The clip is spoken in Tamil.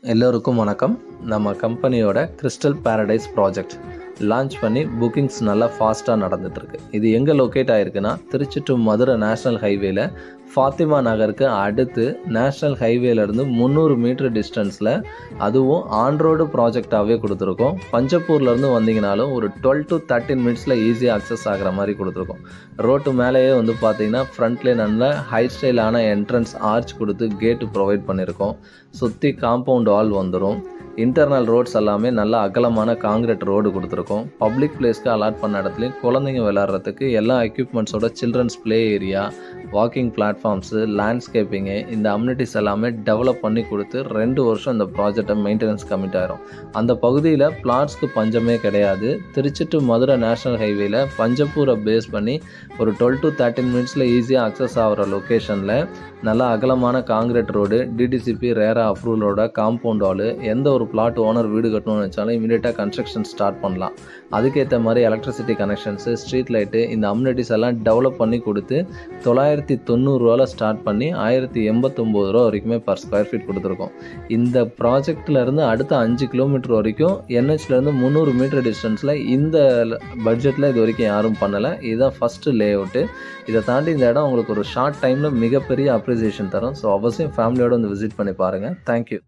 எல்லோருக்கும் வணக்கம். நம்ம கம்பெனியோட கிறிஸ்டல் பேரடைஸ் ப்ராஜெக்ட் லான்ச் பண்ணி புக்கிங்ஸ் நல்லா ஃபாஸ்ட்டாக நடந்துகிட்ருக்கு. இது எங்கே லொக்கேட் ஆகிருக்குன்னா, திருச்சி டு மதுரை நேஷ்னல் ஹைவேல ஃபாத்திமா நகருக்கு அடுத்து நேஷ்னல் ஹைவேலேருந்து 300 மீட்டர் டிஸ்டன்ஸில், அதுவும் ஆன் ரோடு ப்ராஜெக்டாகவே கொடுத்துருக்கோம். பஞ்சப்பூர்லேருந்து வந்தீங்கனாலும் ஒரு 12 to 13 மினிட்ஸில் ஈஸியாக அக்சஸ் ஆகிற மாதிரி கொடுத்துருக்கோம். ரோட்டு மேலேயே வந்து பார்த்தீங்கன்னா ஃப்ரண்ட்லேயே நல்ல ஹை ஸ்டைலான என்ட்ரன்ஸ் ஆர்ச் கொடுத்து கேட்டு ப்ரொவைட் பண்ணியிருக்கோம். சுற்றி காம்பவுண்ட் வால் வந்துடும். இன்டர்னல் ரோட்ஸ் எல்லாமே நல்ல அகலமான காங்கிரீட் ரோடு கொடுத்துருக்கோம். பப்ளிக் பிளேஸ்க்கு அலாட் பண்ண இடத்துலையும் குழந்தைங்க விளையாடுறதுக்கு எல்லா எக்யூப்மெண்ட்ஸோட children's play area, walking platforms, landscaping, இந்த அம்யூனிட்டிஸ் எல்லாமே டெவலப் பண்ணி கொடுத்து 2 வருஷம் இந்த ப்ராஜெக்டை மெயின்டெனன்ஸ் கமிட் ஆயிரும். அந்த பகுதியில் பிளாட்ஸ்க்கு பஞ்சமே கிடையாது. திருச்சி டு மதுரை நேஷ்னல் ஹைவேல பஞ்சப்பூரை பேஸ் பண்ணி ஒரு 12 to 13 மினிட்ஸில் ஈஸியாக அக்சஸ் ஆகிற லொக்கேஷனில் நல்லா அகலமான காங்கிரீட் ரோடு, டிடிசிபி ரேரா அப்ரூவலோட காம்பவுண்ட் வாலு, எந்த ஒரு பிளாட் ஓனர் வீடு கட்டணும்னு வச்சாலும் இமீடியட்டாக கன்ஸ்ட்ரக்ஷன் ஸ்டார்ட் பண்ணலாம். அதுக்கேற்ற மாதிரி எலக்ட்ரிசிட்டி கனெக்ஷன்ஸு, ஸ்ட்ரீட் லைட்டு, இந்த அம்யூனிட்டிஸ் எல்லாம் டெவலப் பண்ணி கொடுத்து 990 ஸ்டார்ட் பண்ணி 1089 வரைக்குமே பர் ஸ்கொயர் ஃபீட் கொடுத்துருக்கோம். இந்த ப்ராஜெக்ட்லேருந்து அடுத்த 5 கிலோமீட்டர் வரைக்கும் என்ஹெச்லேருந்து 300 மீட்டர் டிஸ்டன்ஸில் இந்த பட்ஜெட்டில் இது வரைக்கும் யாரும் பண்ணலை. இதுதான் ஃபஸ்ட்டு லே அவுட்டு. இதை தாண்டி இந்த இடம் உங்களுக்கு ஒரு ஷார்ட் டைமில் மிகப்பெரிய அப்ரிசியேஷன் தரும். ஸோ அவசியம் ஃபேமிலியோடு வந்து விசிட் பண்ணி பாருங்கள். தேங்க்யூ.